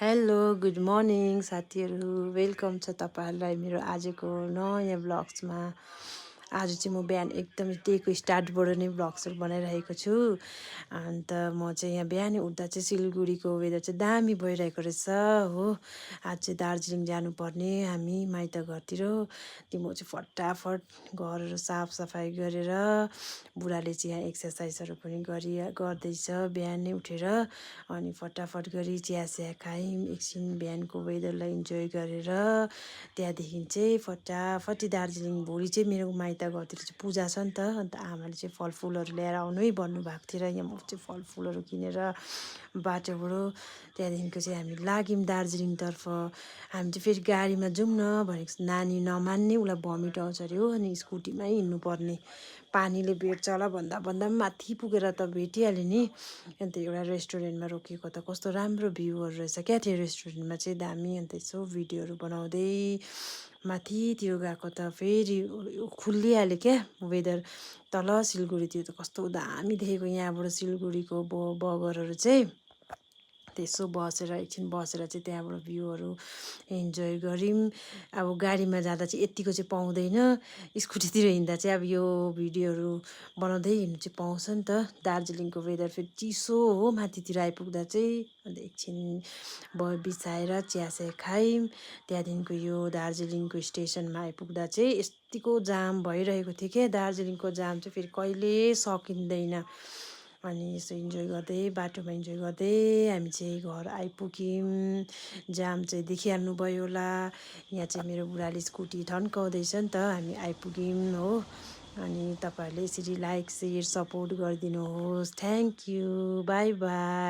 Hello good morning साथीहरू welcome छ तपाईँहरूलाई मेरो आजको नयाँ ब्लग्समा। आज चाहिँ म बिहान एकदमै डेको स्टार्टबाट नै ब्लग्सहरू बनाइरहेको छु। अन्त म चाहिँ यहाँ बिहानै उठ्दा चाहिँ सिलगढीको वेदर चाहिँ दामी भइरहेको रहेछ हो। आज चाहिँ दार्जिलिङ जानुपर्ने हामी माइत घरतिर। म चाहिँ फटाफट घरहरू साफसफाइ गरेर बुढाले चाहिँ यहाँ एक्सर्साइजहरू पनि गर्दैछ बिहानै उठेर। अनि फटाफट गरी चिया खायौँ एकछिन बिहानको वेदरलाई इन्जोय गरेर त्यहाँदेखि चाहिँ फटाफटी दार्जिलिङ भोलि चाहिँ मेरो माइत घरतिर चाहिँ पूजा छ नि त। अन्त आमाले चाहिँ फलफुलहरू ल्याएर आउनु है भन्नुभएको थियो र यहाँ म चाहिँ फलफुलहरू किनेर बाटोबाट त्यहाँदेखिको चाहिँ हामी लाग्यौँ दार्जिलिङतर्फ। हामी चाहिँ फेरि गाडीमा जाउँ न भनेको नानी नमान्ने, उसलाई भमिट आउँछ अरे हो। अनि स्कुटीमै हिँड्नुपर्ने, पानीले भेट्छ होला भन्दा भन्दा पनि माथि पुगेर त भेटिहाल्यो नि। अन्त एउटा रेस्टुरेन्टमा रोकेको त कस्तो राम्रो भ्यूहरू रहेछ क्या त्यो रेस्टुरेन्टमा चाहिँ दामी। अन्त यसो भिडियोहरू बनाउँदै माथितिर गएको त फेरि खुलिहाल्यो क्या वेदर। तल सिलगढीतिर त कस्तो दामी देखेको यहाँबाट सिलगढीको बगरहरू चाहिँ। त्यसो बसेर एकछिन बसेर चाहिँ त्यहाँबाट भ्यूहरू इन्जोय गऱ्यौँ। अब गाडीमा जाँदा चाहिँ यत्तिको चाहिँ पाउँदैन, स्कुटीतिर हिँड्दा चाहिँ अब यो भिडियोहरू बनाउँदै हिँड्नु चाहिँ पाउँछ नि त। दार्जिलिङको वेदर फेरि चिसो हो माथितिर आइपुग्दा चाहिँ। अन्त एकछिन बिसाएर चियासिया खायौँ। त्यहाँदेखिको यो दार्जिलिङको स्टेसनमा आइपुग्दा चाहिँ यत्तिको जाम भइरहेको थियो क्या। दार्जिलिङको जाम चाहिँ फेरि कहिले सकिँदैन। अनि यसो इन्जोय गर्दै बाटोमा इन्जोय गर्दै हामी चाहिँ घर आइपुग्यौँ। जाम चाहिँ देखिहाल्नुभयो होला, यहाँ चाहिँ मेरो बुढाले स्कुटी थन्काउँदैछ नि त। हामी आइपुग्यौँ हो। अनि तपाईँहरूले यसरी लाइक सेयर सपोर्ट गरिदिनुहोस्। Thank you, by by.